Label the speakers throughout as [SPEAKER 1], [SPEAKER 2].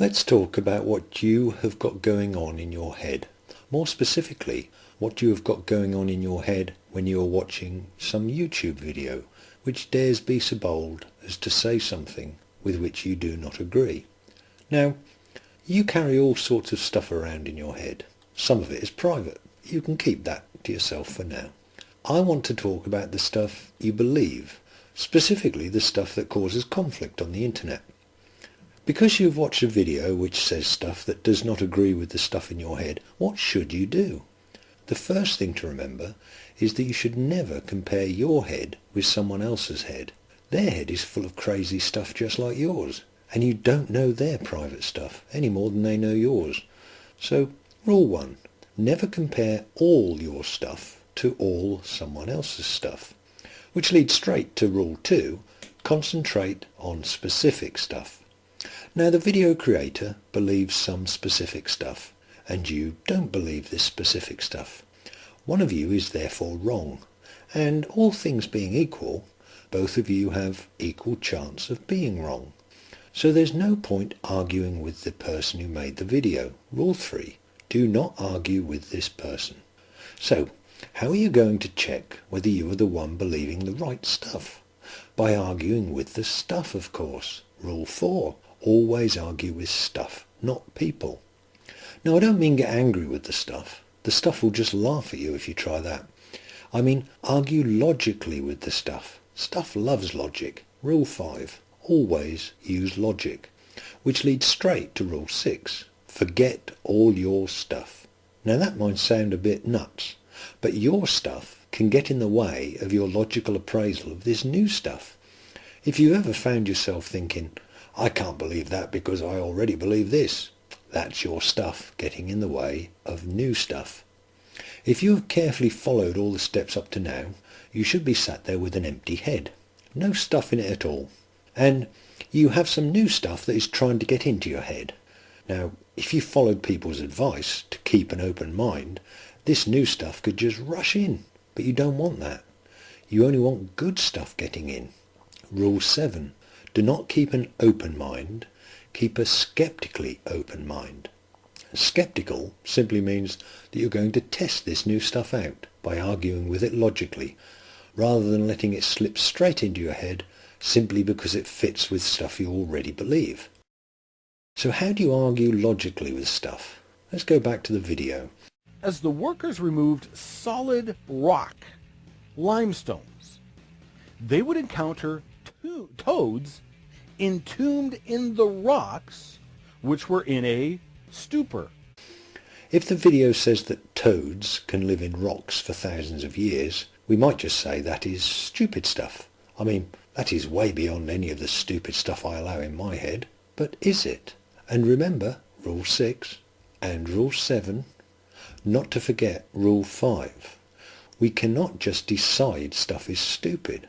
[SPEAKER 1] Let's talk about what you have got going on in your head. More specifically, what you have got going on in your head when you are watching some YouTube video which dares be so bold as to say something with which you do not agree. Now, you carry all sorts of stuff around in your head. Some of it is private. You can keep that to yourself for now. I want to talk about the stuff you believe, specifically the stuff that causes conflict on the internet. Because you've watched a video which says stuff that does not agree with the stuff in your head, what should you do? The first thing to remember is that you should never compare your head with someone else's head. Their head is full of crazy stuff just like yours, and you don't know their private stuff any more than they know yours. So, rule 1, never compare all your stuff to all someone else's stuff. Which leads straight to rule 2, concentrate on specific stuff. Now the video creator believes some specific stuff, and you don't believe this specific stuff. One of you is therefore wrong, and all things being equal, both of you have equal chance of being wrong. So there's no point arguing with the person who made the video. Rule 3, do not argue with this person. So, how are you going to check whether you are the one believing the right stuff? By arguing with the stuff, of course. Rule 4, always argue with stuff, not people. Now, I don't mean get angry with the stuff. The stuff will just laugh at you if you try that. I mean, argue logically with the stuff. Stuff loves logic. Rule 5, always use logic. Which leads straight to rule 6, forget all your stuff. Now that might sound a bit nuts, but your stuff can get in the way of your logical appraisal of this new stuff. If you ever found yourself thinking, I can't believe that because I already believe this, that's your stuff getting in the way of new stuff. If you have carefully followed all the steps up to now, you should be sat there with an empty head. No stuff in it at all. And you have some new stuff that is trying to get into your head. Now, if you followed people's advice to keep an open mind, this new stuff could just rush in. But you don't want that. You only want good stuff getting in. Rule 7. Do not keep an open mind, keep a skeptically open mind. Skeptical simply means that you're going to test this new stuff out by arguing with it logically, rather than letting it slip straight into your head simply because it fits with stuff you already believe. So how do you argue logically with stuff? Let's go back to the video.
[SPEAKER 2] As the workers removed solid rock, limestones, they would encounter toads entombed in the rocks, which were in a stupor.
[SPEAKER 1] If the video says that toads can live in rocks for thousands of years, we might just say that is stupid stuff. I mean, that is way beyond any of the stupid stuff I allow in my head. But is it? And remember, rule 6 and rule 7, not to forget rule 5. We cannot just decide stuff is stupid.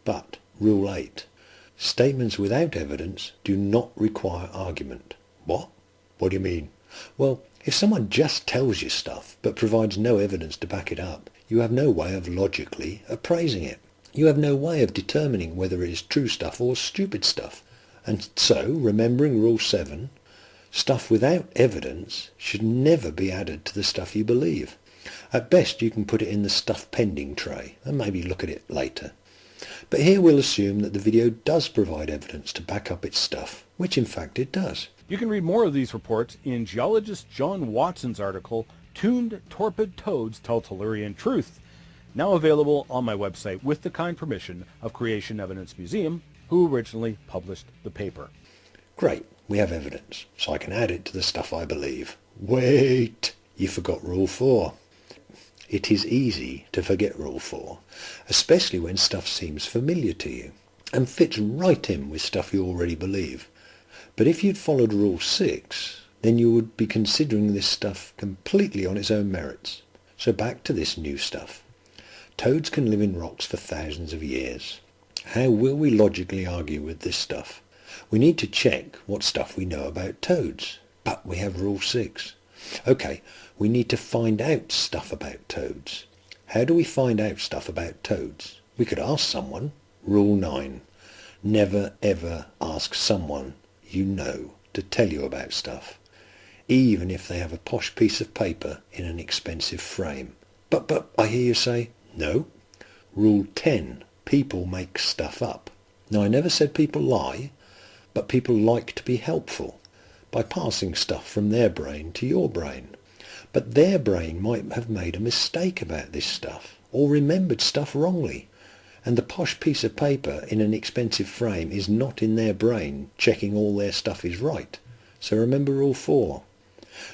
[SPEAKER 1] But rule 8, statements without evidence do not require argument. What? What do you mean? Well, if someone just tells you stuff but provides no evidence to back it up, you have no way of logically appraising it. You have no way of determining whether it is true stuff or stupid stuff. And so, remembering rule 7, stuff without evidence should never be added to the stuff you believe. At best you can put it in the stuff pending tray and maybe look at it later. But here we'll assume that the video does provide evidence to back up its stuff, which in fact it does.
[SPEAKER 2] You can read more of these reports in geologist John Watson's article, Tuned Torpid Toads Tell Tellurian Truth, now available on my website with the kind permission of Creation Evidence Museum, who originally published the paper.
[SPEAKER 1] Great, we have evidence, so I can add it to the stuff I believe. Wait, you forgot rule 4. It is easy to forget rule 4, especially when stuff seems familiar to you and fits right in with stuff you already believe. But if you'd followed rule 6, then you would be considering this stuff completely on its own merits. So back to this new stuff. Toads can live in rocks for thousands of years. How will we logically argue with this stuff? We need to check what stuff we know about toads. But we have rule 6. Okay, we need to find out stuff about toads. How do we find out stuff about toads? We could ask someone. Rule 9. Never ever ask someone you know to tell you about stuff, even if they have a posh piece of paper in an expensive frame. But, I hear you say, no. Rule 10, people make stuff up. Now, I never said people lie, but people like to be helpful by passing stuff from their brain to your brain. But their brain might have made a mistake about this stuff, or remembered stuff wrongly, and the posh piece of paper in an expensive frame is not in their brain checking all their stuff is right. So remember Rule 4,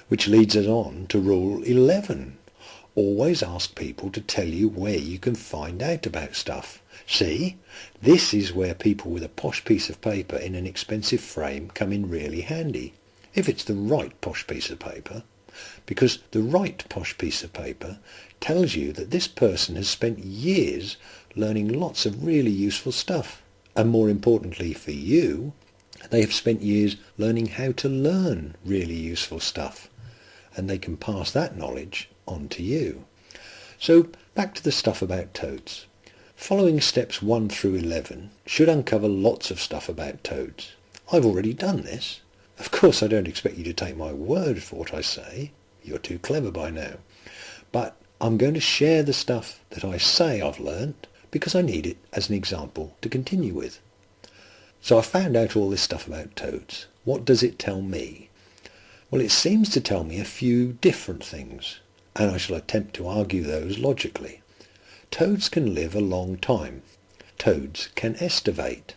[SPEAKER 1] which leads us on to Rule 11. Always ask people to tell you where you can find out about stuff. See, this is where people with a posh piece of paper in an expensive frame come in really handy, if it's the right posh piece of paper. Because the right posh piece of paper tells you that this person has spent years learning lots of really useful stuff. And more importantly for you, they have spent years learning how to learn really useful stuff. And they can pass that knowledge on to you. So back to the stuff about toads. Following steps 1 through 11 should uncover lots of stuff about toads. I've already done this. Of course, I don't expect you to take my word for what I say. You're too clever by now. But I'm going to share the stuff that I say I've learnt because I need it as an example to continue with. So I found out all this stuff about toads. What does it tell me? Well, it seems to tell me a few different things, and I shall attempt to argue those logically. Toads can live a long time. Toads can estivate.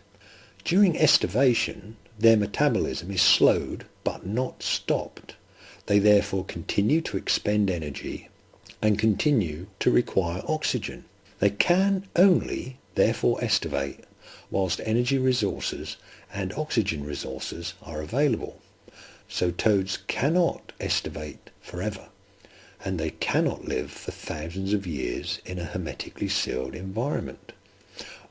[SPEAKER 1] During estivation, their metabolism is slowed but not stopped. They therefore continue to expend energy and continue to require oxygen. They can only therefore estivate whilst energy resources and oxygen resources are available. So toads cannot estivate forever, and they cannot live for thousands of years in a hermetically sealed environment.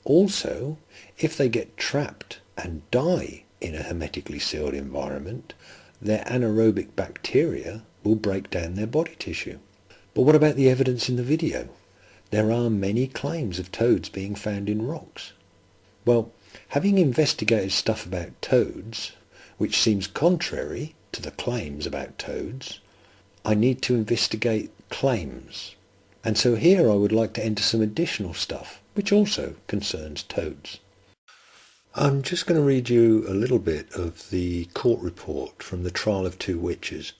[SPEAKER 1] Also, if they get trapped and die in a hermetically sealed environment, their anaerobic bacteria will break down their body tissue. But what about the evidence in the video? There are many claims of toads being found in rocks. Well, having investigated stuff about toads, which seems contrary to the claims about toads, I need to investigate claims. And so here I would like to enter some additional stuff, which also concerns toads. I'm just going to read you a little bit of the court report from the trial of two witches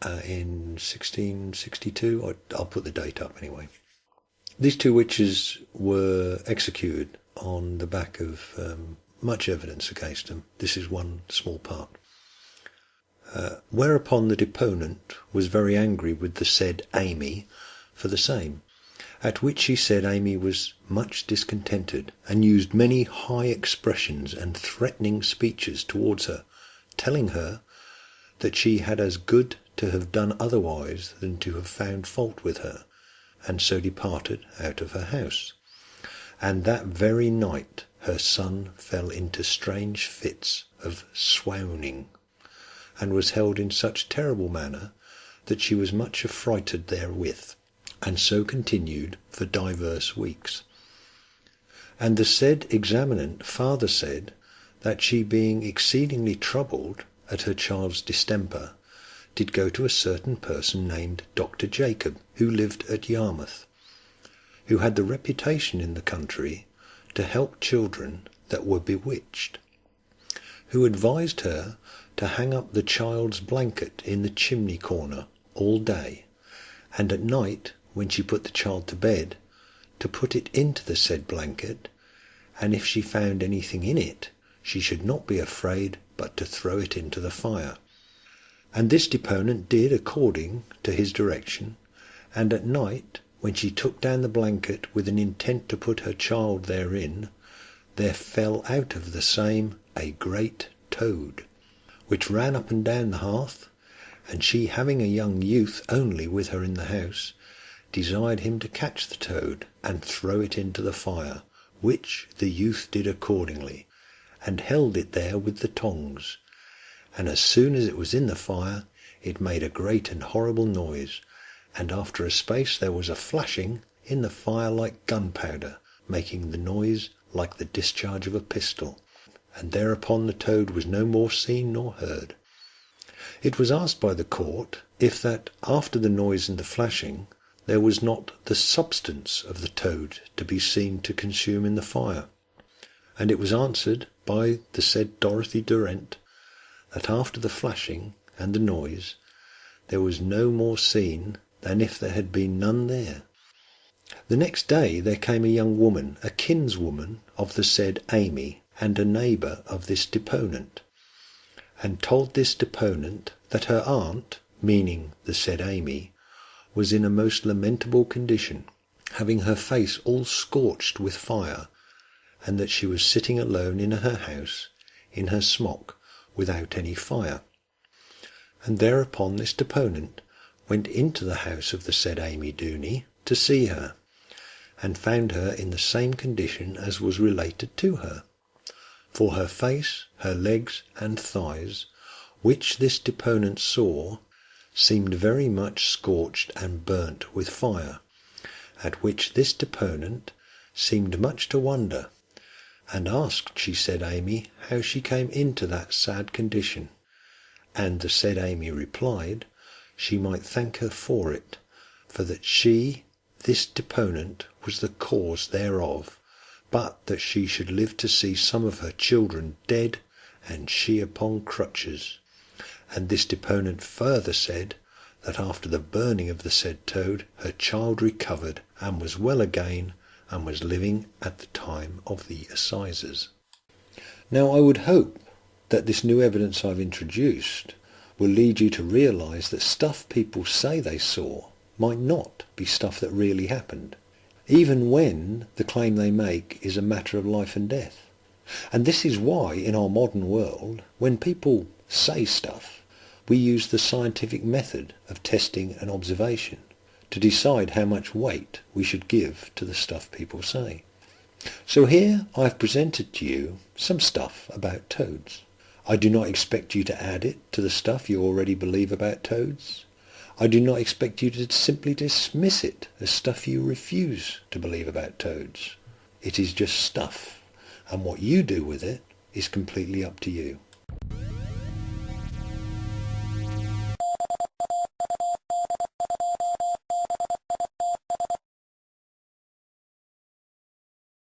[SPEAKER 1] in 1662. I'll put the date up anyway. These two witches were executed on the back of much evidence against them. This is one small part. Whereupon the deponent was very angry with the said Amy for the same, at which he said Amy was much discontented, and used many high expressions and threatening speeches towards her, telling her that she had as good to have done otherwise than to have found fault with her, and so departed out of her house. And that very night her son fell into strange fits of swooning, and was held in such terrible manner that she was much affrighted therewith, and so continued for divers weeks. And the said examinant farther said that she, being exceedingly troubled at her child's distemper, did go to a certain person named Dr. Jacob, who lived at Yarmouth, who had the reputation in the country to help children that were bewitched, who advised her to hang up the child's blanket in the chimney corner all day, and at night, when she put the child to bed, to put it into the said blanket, and if she found anything in it, she should not be afraid but to throw it into the fire. And this deponent did according to his direction, and at night, when she took down the blanket with an intent to put her child therein, there fell out of the same a great toad, which ran up and down the hearth, and she, having a young youth only with her in the house, desired him to catch the toad and throw it into the fire, which the youth did accordingly, and held it there with the tongs. And as soon as it was in the fire, it made a great and horrible noise, and after a space there was a flashing in the fire like gunpowder, making the noise like the discharge of a pistol. and thereupon the toad was no more seen nor heard. It was asked by the court if that after the noise and the flashing there was not the substance of the toad to be seen to consume in the fire, and it was answered by the said Dorothy Durrent that after the flashing and the noise there was no more seen than if there had been none there. The next day there came a young woman, a kinswoman of the said Amy, and a neighbour of this deponent, and told this deponent that her aunt, meaning the said Amy, was in a most lamentable condition, having her face all scorched with fire, and that she was sitting alone in her house, in her smock, without any fire. And thereupon this deponent went into the house of the said Amy Dooney to see her, and found her in the same condition as was related to her. For her face, her legs, and thighs, which this deponent saw, seemed very much scorched and burnt with fire, at which this deponent seemed much to wonder, and asked, she said Amy, how she came into that sad condition, and the said Amy replied, she might thank her for it, for that she, this deponent, was the cause thereof, but that she should live to see some of her children dead, and she upon crutches. And this deponent further said that after the burning of the said toad, her child recovered and was well again, and was living at the time of the assizes. Now I would hope that this new evidence I've introduced will lead you to realise that stuff people say they saw might not be stuff that really happened, even when the claim they make is a matter of life and death. And this is why in our modern world, when people say stuff, we use the scientific method of testing and observation to decide how much weight we should give to the stuff people say. So here I've presented to you some stuff about toads. I do not expect you to add it to the stuff you already believe about toads. I do not expect you to simply dismiss it as stuff you refuse to believe about toads. It is just stuff, and what you do with it is completely up to you.